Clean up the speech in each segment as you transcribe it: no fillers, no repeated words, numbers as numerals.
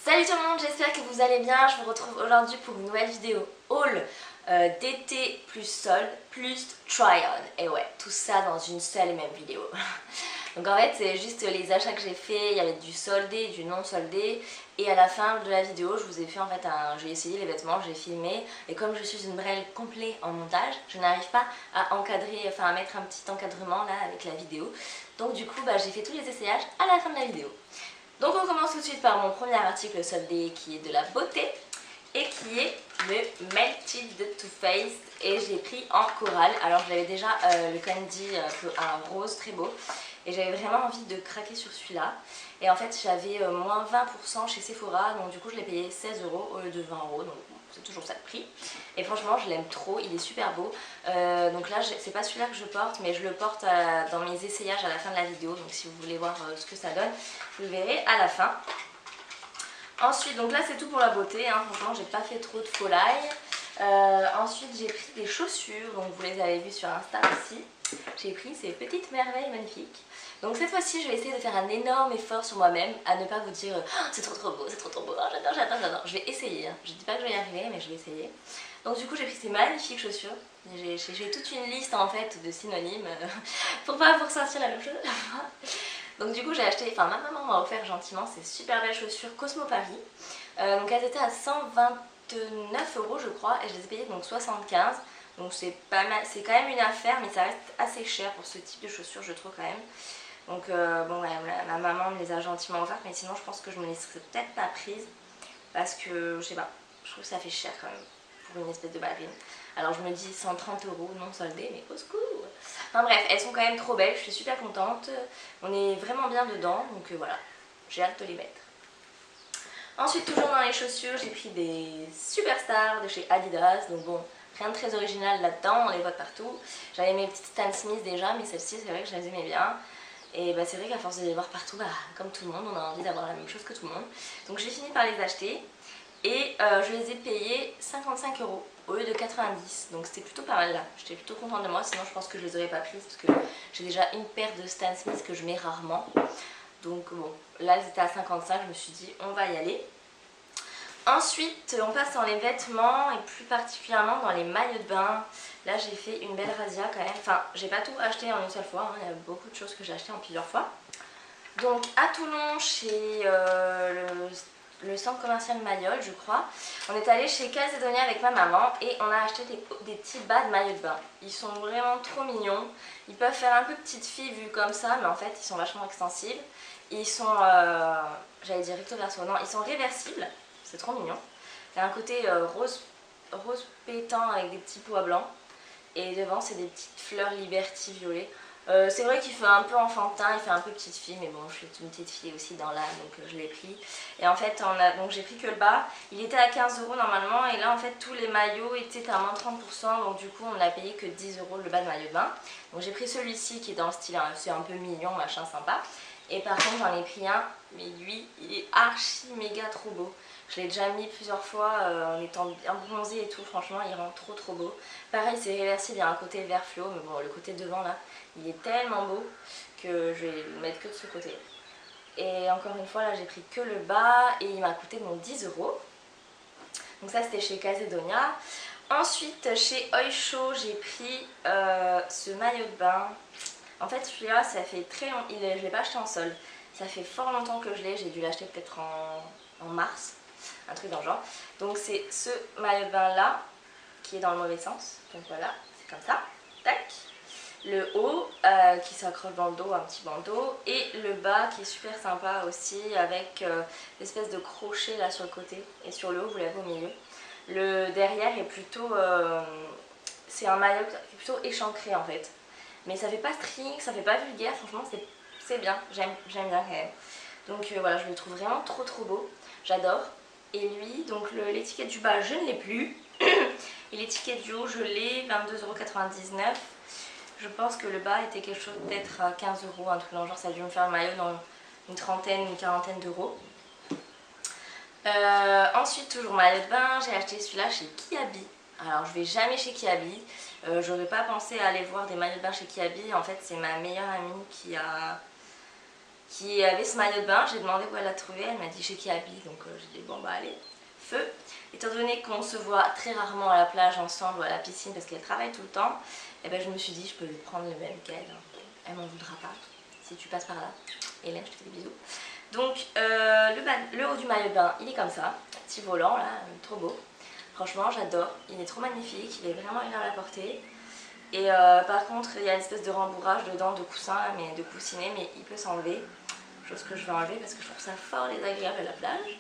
Salut tout le monde, j'espère que vous allez bien. Je vous retrouve aujourd'hui pour une nouvelle vidéo haul d'été plus solde plus try-on. Et ouais, tout ça dans une seule et même vidéo. Donc en fait c'est juste les achats que j'ai fait, il y avait du soldé, du non soldé. Et à la fin de la vidéo je vous ai fait en fait j'ai essayé les vêtements, j'ai filmé. Et comme je suis une brêle complète en montage, je n'arrive pas à encadrer, enfin à mettre un petit encadrement là avec la vidéo. Donc du coup j'ai fait tous les essayages à la fin de la vidéo. Donc on commence tout de suite par mon premier article soldé qui est de la beauté et qui est le Melted de Too Faced et je l'ai pris en corail. Alors j'avais déjà le candy un rose très beau et j'avais vraiment envie de craquer sur celui-là. Et en fait j'avais moins 20% chez Sephora, donc du coup je l'ai payé 16 € au lieu de 20 €, donc c'est toujours ça le prix. Et franchement je l'aime trop, il est super beau. Donc là c'est pas celui-là que je porte, mais je le porte dans mes essayages à la fin de la vidéo. Donc si vous voulez voir ce que ça donne, vous le verrez à la fin. Ensuite, donc là c'est tout pour la beauté, hein. Franchement j'ai pas fait trop de folie. Ensuite j'ai pris des chaussures, donc vous les avez vues sur Insta aussi. J'ai pris ces petites merveilles magnifiques. Donc cette fois-ci je vais essayer de faire un énorme effort sur moi-même, à ne pas vous dire oh, c'est trop beau, c'est trop beau, oh, j'adore, j'adore, j'adore. Je vais essayer, hein. Je dis pas que je vais y arriver, mais je vais essayer. Donc du coup j'ai pris ces magnifiques chaussures. J'ai toute une liste en fait de synonymes pour pas vous ressortir la même chose. Donc du coup j'ai acheté, enfin ma maman m'a offert gentiment ces super belles chaussures Cosmo Paris. Donc elles étaient à 129 € je crois et je les ai payées donc 75. Donc c'est pas mal, c'est quand même une affaire mais ça reste assez cher pour ce type de chaussures je trouve quand même. Donc bon ouais, ma maman me les a gentiment offertes mais sinon je pense que je me les serais peut-être pas prises. Parce que je sais pas, je trouve que ça fait cher quand même pour une espèce de ballerine. Alors je me dis 130 € non soldé, mais au secours. Enfin bref, elles sont quand même trop belles, je suis super contente. On est vraiment bien dedans, donc voilà, j'ai hâte de les mettre. Ensuite, toujours dans les chaussures, j'ai pris des Superstars de chez Adidas. Donc bon, rien de très original là-dedans, on les voit partout. J'avais mes petites Stan Smith déjà, mais celles-ci c'est vrai que je les aimais bien. Et bah, c'est vrai qu'à force de les voir partout, comme tout le monde, on a envie d'avoir la même chose que tout le monde. Donc j'ai fini par les acheter et je les ai payés 55 € au lieu de 90. Donc c'était plutôt pas mal là, j'étais plutôt contente de moi, sinon je pense que je les aurais pas prises parce que j'ai déjà une paire de Stan Smith que je mets rarement. Donc bon, là elles étaient à 55, je me suis dit on va y aller. Ensuite, on passe dans les vêtements et plus particulièrement dans les maillots de bain. Là, j'ai fait une belle razzia quand même. Enfin, j'ai pas tout acheté en une seule fois, hein. Il y a beaucoup de choses que j'ai achetées en plusieurs fois. Donc, à Toulon, chez le centre commercial Mayol, je crois, on est allé chez Calzedonia avec ma maman et on a acheté des petits bas de maillots de bain. Ils sont vraiment trop mignons. Ils peuvent faire un peu petite fille vue comme ça, mais en fait, ils sont vachement extensibles. Ils sont, j'allais dire recto verso, non, ils sont réversibles. C'est trop mignon. Il y a un côté rose pétant avec des petits pois blancs. Et devant, c'est des petites fleurs Liberty violet. C'est vrai qu'il fait un peu enfantin, il fait un peu petite fille, mais bon, je suis une petite fille aussi dans l'âme, donc je l'ai pris. Et en fait, donc j'ai pris que le bas. Il était à 15 € normalement, et là, en fait, tous les maillots étaient à moins 30%, donc du coup, on n'a payé que 10 € le bas de maillot de bain. Donc j'ai pris celui-ci qui est dans le style, hein, c'est un peu mignon, machin sympa. Et par contre, j'en ai pris un, mais lui, il est archi méga trop beau. Je l'ai déjà mis plusieurs fois en étant bien bronzé et tout, franchement il rend trop beau. Pareil c'est réversible, il y a un côté vert fluo, mais bon le côté devant là, il est tellement beau que je vais le mettre que de ce côté. Et encore une fois là j'ai pris que le bas et il m'a coûté donc 10 €. Donc ça c'était chez Calzedonia. Ensuite chez Oysho j'ai pris ce maillot de bain. En fait celui-là ça fait très longtemps, je ne l'ai pas acheté en solde. Ça fait fort longtemps que je l'ai, j'ai dû l'acheter peut-être en mars. Un truc dans le genre. Donc c'est ce maillot de bain là qui est dans le mauvais sens. Donc voilà, c'est comme ça. Tac. Le haut qui s'accroche dans le dos, un petit bandeau. Et le bas qui est super sympa aussi avec l'espèce de crochet là sur le côté. Et sur le haut, vous l'avez au milieu. Le derrière est plutôt... c'est un maillot qui est plutôt échancré en fait. Mais ça fait pas string, ça fait pas vulgaire. Franchement, c'est bien. J'aime bien quand même. Donc voilà, je le trouve vraiment trop beau. J'adore. Et lui, donc l'étiquette du bas, je ne l'ai plus. Et l'étiquette du haut, je l'ai, 22,99 €. Je pense que le bas était quelque chose peut-être à 15 €, un truc dans le genre. Ça a dû me faire le maillot dans une trentaine, une quarantaine d'euros. Ensuite, toujours maillot de bain, j'ai acheté celui-là chez Kiabi. Alors, je vais jamais chez Kiabi. J'aurais pas pensé à aller voir des maillots de bain chez Kiabi. En fait, c'est ma meilleure amie qui qui avait ce maillot de bain. J'ai demandé où elle l'a trouvé, elle m'a dit chez Kiabi, donc j'ai dit bon bah allez, feu. Étant donné qu'on se voit très rarement à la plage ensemble ou à la piscine parce qu'elle travaille tout le temps, et ben je me suis dit je peux lui prendre le même qu'elle, elle m'en voudra pas si tu passes par là. Hélène, je te fais des bisous. Donc le haut du maillot de bain il est comme ça, petit volant là, trop beau. Franchement j'adore, il est trop magnifique, il est vraiment agréable à porter. Et par contre il y a une espèce de rembourrage dedans de coussin, mais de coussinet, mais il peut s'enlever. Chose que je vais enlever parce que je trouve ça fort désagréable à la plage.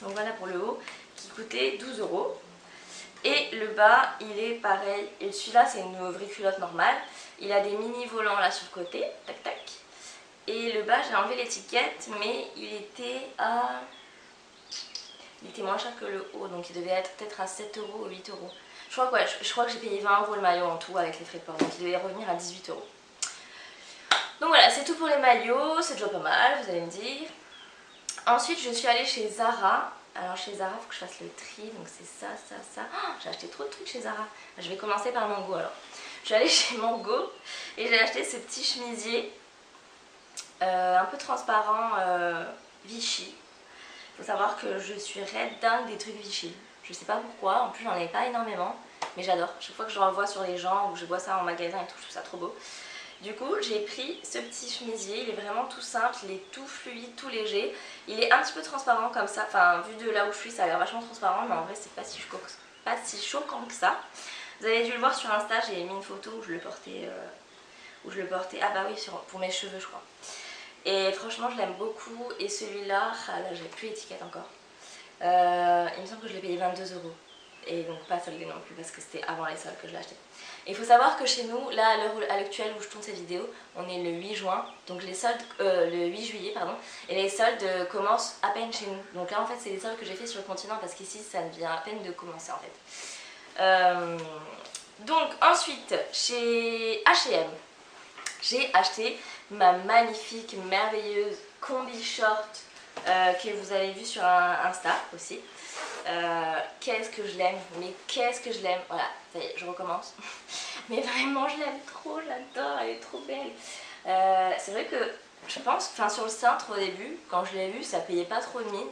Donc voilà pour le haut qui coûtait 12 €. Et le bas il est pareil, et celui-là c'est une vraie culotte normale. Il a des mini volants là sur le côté, tac tac. Et le bas j'ai enlevé l'étiquette, mais il était moins cher que le haut, donc il devait être peut-être à 7 € ou 8 €. Je crois que j'ai payé 20 € le maillot en tout avec les frais de port, donc il devait revenir à 18 €. Donc voilà, c'est tout pour les maillots, c'est déjà pas mal, vous allez me dire. Ensuite, je suis allée chez Zara. Alors chez Zara, il faut que je fasse le tri, donc c'est ça, ça, ça. Oh, j'ai acheté trop de trucs chez Zara. Je vais commencer par Mango alors. Je suis allée chez Mango et j'ai acheté ce petit chemisier un peu transparent Vichy. Il faut savoir que je suis red dingue des trucs Vichy. Je sais pas pourquoi, en plus j'en ai pas énormément, mais j'adore. Chaque fois que je revois sur les gens ou je vois ça en magasin et tout, je trouve ça trop beau. Du coup, j'ai pris ce petit chemisier, il est vraiment tout simple, il est tout fluide, tout léger. Il est un petit peu transparent comme ça, enfin vu de là où je suis, ça a l'air vachement transparent, mais en vrai c'est pas si choquant que ça. Vous avez dû le voir sur Insta, j'ai mis une photo où je le portais, ah bah oui, pour mes cheveux je crois. Et franchement je l'aime beaucoup, et celui-là, ah là j'ai plus l'étiquette encore. Il me semble que je l'ai payé 22 €. Et donc pas soldé non plus parce que c'était avant les soldes que je l'ai acheté. Et il faut savoir que chez nous, là à l'actuelle où je tourne cette vidéo, on est le 8 juin, donc les soldes, le 8 juillet pardon, et les soldes commencent à peine chez nous. Donc là en fait c'est les soldes que j'ai fait sur le continent parce qu'ici ça vient à peine de commencer en fait. Donc ensuite chez H&M, j'ai acheté ma magnifique, merveilleuse combi short que vous avez vu sur Insta aussi. Qu'est-ce que je l'aime, mais qu'est-ce que je l'aime. Voilà, ça y est, je recommence. Mais vraiment, je l'aime trop, j'adore, elle est trop belle. C'est vrai que je pense, enfin sur le cintre au début, quand je l'ai vu, ça payait pas trop de mine.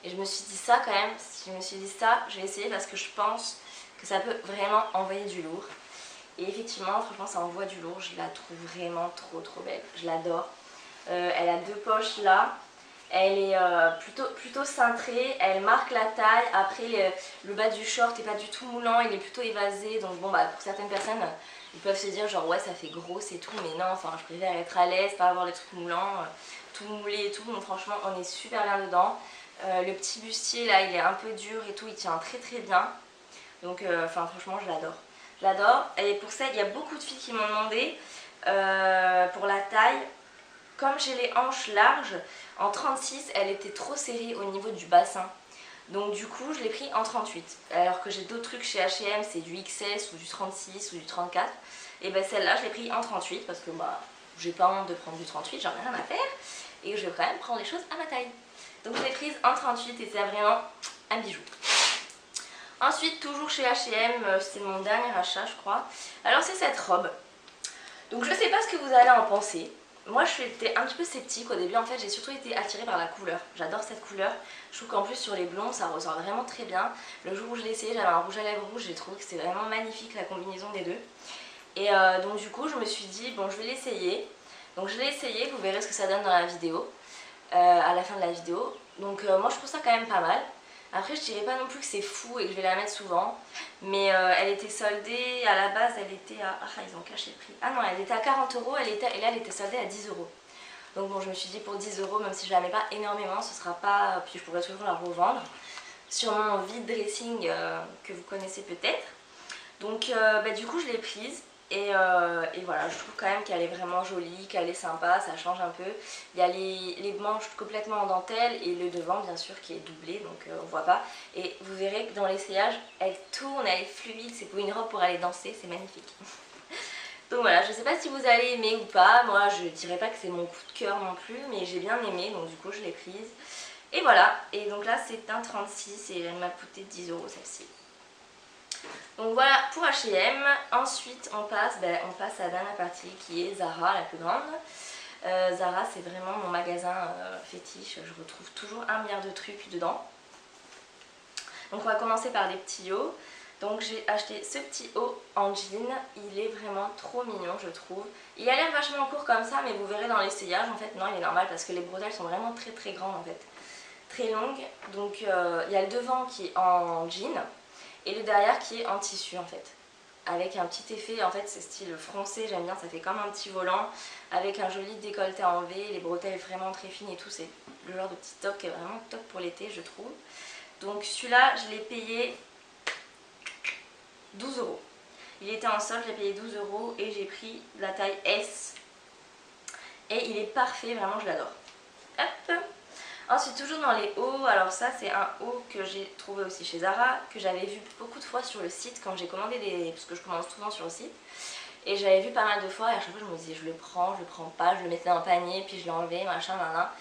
Et je me suis dit ça quand même, je me suis dit ça, je vais essayer parce que je pense que ça peut vraiment envoyer du lourd. Et effectivement, franchement, ça envoie du lourd, je la trouve vraiment trop belle, je l'adore. Elle a deux poches là. Elle est plutôt cintrée, elle marque la taille. Après le bas du short n'est pas du tout moulant, il est plutôt évasé. Donc bon bah pour certaines personnes, ils peuvent se dire genre ouais ça fait gros c'est tout. Mais non, enfin je préfère être à l'aise, pas avoir les trucs moulants, tout moulé et tout. Donc franchement on est super bien dedans. Le petit bustier là il est un peu dur et tout, il tient très bien. Donc enfin franchement je l'adore. Je l'adore. Et pour ça il y a beaucoup de filles qui m'ont demandé pour la taille. Comme j'ai les hanches larges, en 36, elle était trop serrée au niveau du bassin. Donc du coup, je l'ai pris en 38. Alors que j'ai d'autres trucs chez H&M, c'est du XS ou du 36 ou du 34. Et ben celle-là, je l'ai pris en 38 parce que bah, j'ai pas honte de prendre du 38, j'en ai rien à faire. Et je vais quand même prendre les choses à ma taille. Donc je l'ai prise en 38 et c'est vraiment un bijou. Ensuite, toujours chez H&M, c'est mon dernier achat, je crois. Alors c'est cette robe. Donc je sais pas ce que vous allez en penser. Moi j'étais un petit peu sceptique au début, en fait j'ai surtout été attirée par la couleur. J'adore cette couleur, je trouve qu'en plus sur les blonds ça ressort vraiment très bien. Le jour où je l'ai essayé, j'avais un rouge à lèvres rouge, j'ai trouvé que c'était vraiment magnifique la combinaison des deux. Et donc du coup je me suis dit bon je vais l'essayer. Donc je l'ai essayé, vous verrez ce que ça donne dans la vidéo, à la fin de la vidéo. Donc moi je trouve ça quand même pas mal. Après je dirais pas non plus que c'est fou et que je vais la mettre souvent. Mais elle était soldée, à la base elle était à... Ah ils ont caché le prix. Ah non elle était à 40 € et là elle était soldée à 10 €. Donc bon je me suis dit pour 10 €, même si je la mets pas énormément, ce sera pas... Puis je pourrais toujours la revendre. Sur mon vide dressing que vous connaissez peut-être. Donc du coup je l'ai prise. Et voilà, je trouve quand même qu'elle est vraiment jolie, qu'elle est sympa, ça change un peu. Il y a les manches complètement en dentelle et le devant bien sûr qui est doublé, donc on voit pas. Et vous verrez que dans l'essayage, elle tourne, elle est fluide, c'est pour une robe pour aller danser, c'est magnifique. Donc voilà, je sais pas si vous allez aimer ou pas, moi je dirais pas que c'est mon coup de cœur non plus, mais j'ai bien aimé, donc du coup je l'ai prise. Et voilà, et donc là c'est un 36 et elle m'a coûté 10 € celle-ci. Donc voilà pour H&M. Ensuite on passe à la dernière partie qui est Zara, la plus grande. Zara c'est vraiment mon magasin fétiche, je retrouve toujours un milliard de trucs dedans. Donc on va commencer par les petits hauts. Donc j'ai acheté ce petit haut en jean, il est vraiment trop mignon je trouve. Il a l'air vachement court comme ça mais vous verrez dans l'essayage en fait non il est normal parce que les bretelles sont vraiment très grandes en fait. Très longues, donc il y a le devant qui est en jean et le derrière qui est en tissu en fait. Avec un petit effet, en fait c'est style froncé, j'aime bien, ça fait comme un petit volant avec un joli décolleté en V, les bretelles vraiment très fines et tout, c'est le genre de petit top qui est vraiment top pour l'été je trouve. Donc celui-là je l'ai payé 12 €. Il était en solde, j'ai payé 12 € et j'ai pris la taille S. Et il est parfait, vraiment je l'adore. Hop. Ensuite toujours dans les hauts, alors ça c'est un haut que j'ai trouvé aussi chez Zara, que j'avais vu beaucoup de fois sur le site quand j'ai commandé des... parce que je commande souvent sur le site. Et j'avais vu pas mal de fois et à chaque fois je me disais je le prends pas, je le mettais dans un panier puis je l'ai enlevé, machin, nanana.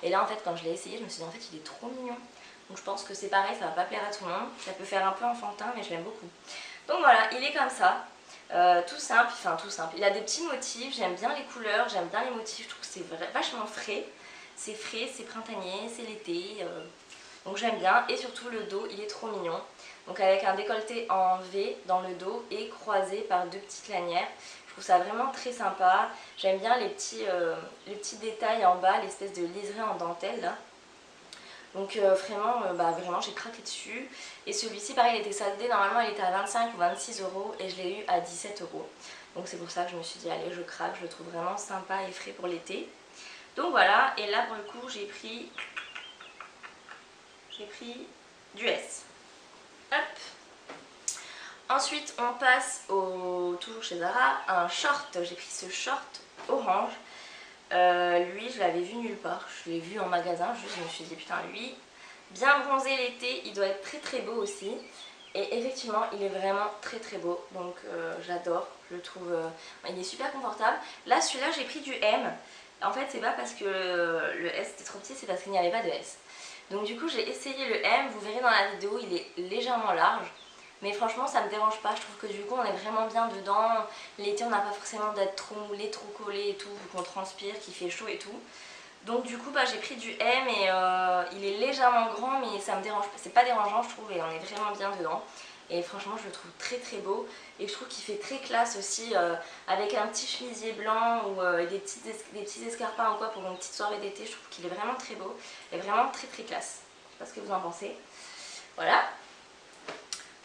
Et là en fait quand je l'ai essayé je me suis dit en fait il est trop mignon. Donc je pense que c'est pareil, ça va pas plaire à tout le monde, ça peut faire un peu enfantin mais je l'aime beaucoup. Donc voilà, il est comme ça, tout simple, enfin tout simple. Il a des petits motifs, j'aime bien les couleurs, j'aime bien les motifs, je trouve que c'est vachement frais. C'est frais, c'est printanier, c'est l'été, donc j'aime bien. Et surtout le dos, il est trop mignon. Donc avec un décolleté en V dans le dos et croisé par deux petites lanières. Je trouve ça vraiment très sympa. J'aime bien les petits détails en bas, l'espèce de liseré en dentelle là. Donc vraiment j'ai craqué dessus. Et celui-ci pareil il était soldé, normalement il était à 25 ou 26 € et je l'ai eu à 17 €. Donc c'est pour ça que je me suis dit allez je craque, je le trouve vraiment sympa et frais pour l'été. Donc voilà, et là pour le coup j'ai pris du S. Hop. Ensuite on passe toujours chez Zara, un short. J'ai pris ce short orange. Lui je l'avais vu nulle part, je l'ai vu en magasin, juste je me suis dit putain lui, bien bronzé l'été, il doit être très beau aussi. Et effectivement il est vraiment très beau, donc j'adore, je le trouve, il est super confortable. Là celui-là j'ai pris du M, en fait c'est pas parce que le S était trop petit, c'est parce qu'il n'y avait pas de S. Donc du coup j'ai essayé le M, vous verrez dans la vidéo il est légèrement large. Mais franchement ça me dérange pas, je trouve que du coup on est vraiment bien dedans. L'été on n'a pas forcément d'être trop moulé, trop collé et tout, vu qu'on transpire, qu'il fait chaud et tout. Donc du coup j'ai pris du M et il est légèrement grand mais ça me dérange pas, c'est pas dérangeant je trouve et on est vraiment bien dedans. Et franchement je le trouve très beau et je trouve qu'il fait très classe aussi avec un petit chemisier blanc ou des petits escarpins ou quoi pour une petite soirée d'été. Je trouve qu'il est vraiment très beau et vraiment très classe. Je sais pas ce que vous en pensez. Voilà.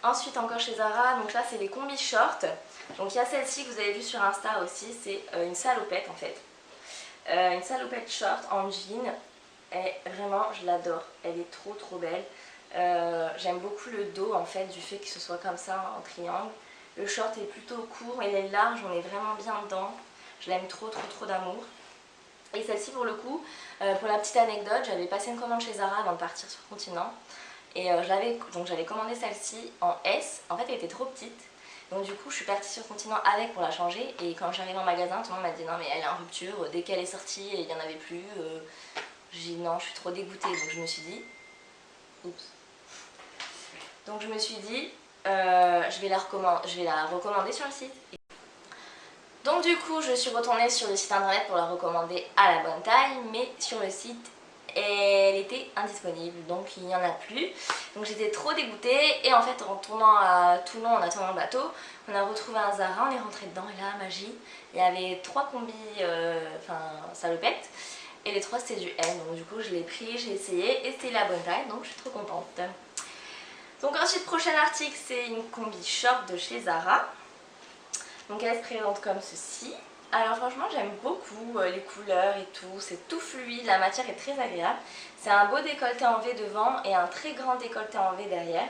Ensuite encore chez Zara, donc là c'est les combis shorts. Donc il y a celle-ci que vous avez vue sur Insta aussi, c'est une salopette en fait. Une salopette short en jean. Et vraiment je l'adore, elle est trop belle. J'aime beaucoup le dos en fait du fait que ce soit comme ça en triangle. Le short est plutôt court, il est large, on est vraiment bien dedans. Je l'aime trop d'amour. Et celle-ci pour le coup, pour la petite anecdote, j'avais passé une commande chez Zara avant de partir sur le continent. Et j'avais commandé celle-ci en S, en fait elle était trop petite. Donc du coup je suis partie sur le continent avec pour la changer. Et quand j'arrive en magasin, tout le monde m'a dit non mais elle est en rupture, dès qu'elle est sortie il n'y en avait plus. J'ai dit non je suis trop dégoûtée, donc je me suis dit, oups. Donc je me suis dit, je vais la recommander sur le site. Donc du coup je suis retournée sur le site internet pour la recommander à la bonne taille, mais sur le site elle était indisponible, donc il n'y en a plus. Donc j'étais trop dégoûtée et en fait en retournant à Toulon en attendant le bateau, on a retrouvé un Zara, on est rentré dedans et là magie, il y avait 3 combis, salopettes et les 3 c'était du M, donc du coup je l'ai pris, j'ai essayé et c'était la bonne taille, donc je suis trop contente. Donc ensuite prochain article c'est une combi short de chez Zara. Donc elle se présente comme ceci. Alors franchement j'aime beaucoup les couleurs et tout, c'est tout fluide, la matière est très agréable. C'est un beau décolleté en V devant et un très grand décolleté en V derrière.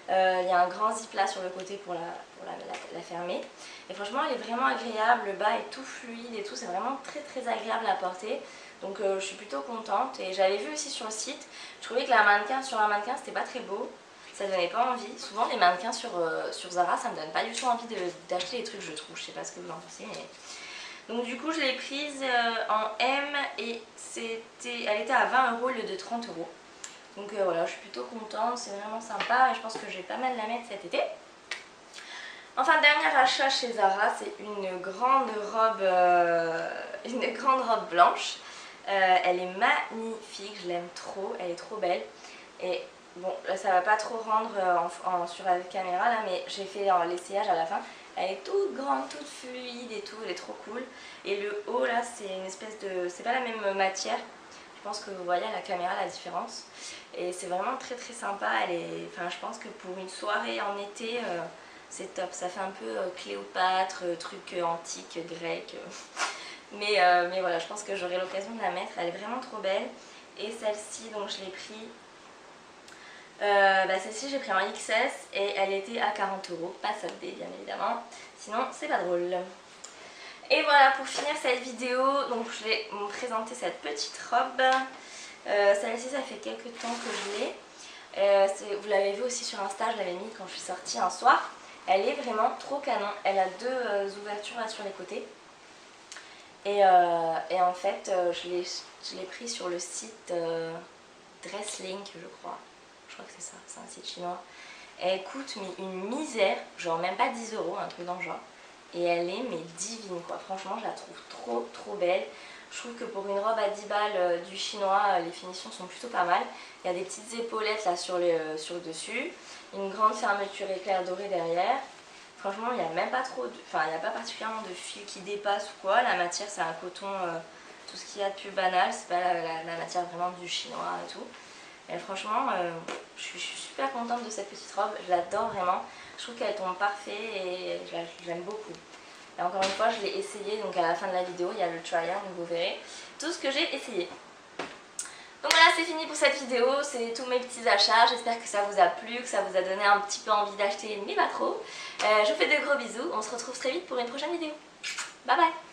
Il y a un grand zip là sur le côté pour la fermer. Et franchement elle est vraiment agréable, le bas est tout fluide et tout, c'est vraiment très agréable à porter. Donc je suis plutôt contente et j'avais vu aussi sur le site, je trouvais que sur un mannequin c'était pas très beau. Ça donnait pas envie. Souvent les mannequins sur Zara ça me donne pas du tout envie d'acheter les trucs je trouve, je sais pas ce que vous en pensez mais... Donc du coup je l'ai prise en M et elle était à 20 € au lieu de 30 €. Donc voilà je suis plutôt contente, c'est vraiment sympa et je pense que je vais pas mal la mettre cet été. Enfin, dernier achat chez Zara, c'est une grande robe blanche. Elle est magnifique, je l'aime trop, elle est trop belle. Et bon, là, ça va pas trop rendre sur la caméra là, mais j'ai fait l'essayage à la fin. Elle est toute grande, toute fluide et tout, elle est trop cool. Et le haut là, c'est une espèce de... c'est pas la même matière. Je pense que vous voyez à la caméra la différence. Et c'est vraiment très très sympa. Enfin, je pense que pour une soirée en été, c'est top. Ça fait un peu Cléopâtre, truc antique, grec. Mais voilà, je pense que j'aurai l'occasion de la mettre. Elle est vraiment trop belle. Et celle-ci, donc je l'ai pris... celle-ci j'ai pris en XS et elle était à 40 €, pas soldée bien évidemment, sinon c'est pas drôle. Et voilà, pour finir cette vidéo, donc je vais vous présenter cette petite robe. Celle-ci ça fait quelques temps que je l'ai. Vous l'avez vu aussi sur Insta, je l'avais mis quand je suis sortie un soir. Elle est vraiment trop canon, elle a deux ouvertures là sur les côtés. Et en fait je l'ai pris sur le site Dresslink je crois. Je crois que c'est ça, c'est un site chinois. Elle coûte une misère, genre même pas 10 €, un truc dans le genre. Et elle est mais divine quoi, franchement je la trouve trop belle. Je trouve que pour une robe à 10 balles du chinois, les finitions sont plutôt pas mal. Il y a des petites épaulettes là sur le dessus, une grande fermeture éclair doré derrière. Franchement il n'y a même pas trop, enfin il n'y a pas particulièrement de fil qui dépasse ou quoi. La matière c'est un coton, tout ce qu'il y a de plus banal, c'est pas la matière vraiment du chinois et tout. Et franchement, je suis super contente de cette petite robe, je l'adore vraiment. Je trouve qu'elle tombe parfait et je l'aime beaucoup. Et encore une fois, je l'ai essayé, donc à la fin de la vidéo, il y a le try-on, vous verrez tout ce que j'ai essayé. Donc voilà, c'est fini pour cette vidéo, c'est tous mes petits achats. J'espère que ça vous a plu, que ça vous a donné un petit peu envie d'acheter, mais pas trop. Je vous fais de gros bisous, on se retrouve très vite pour une prochaine vidéo. Bye bye!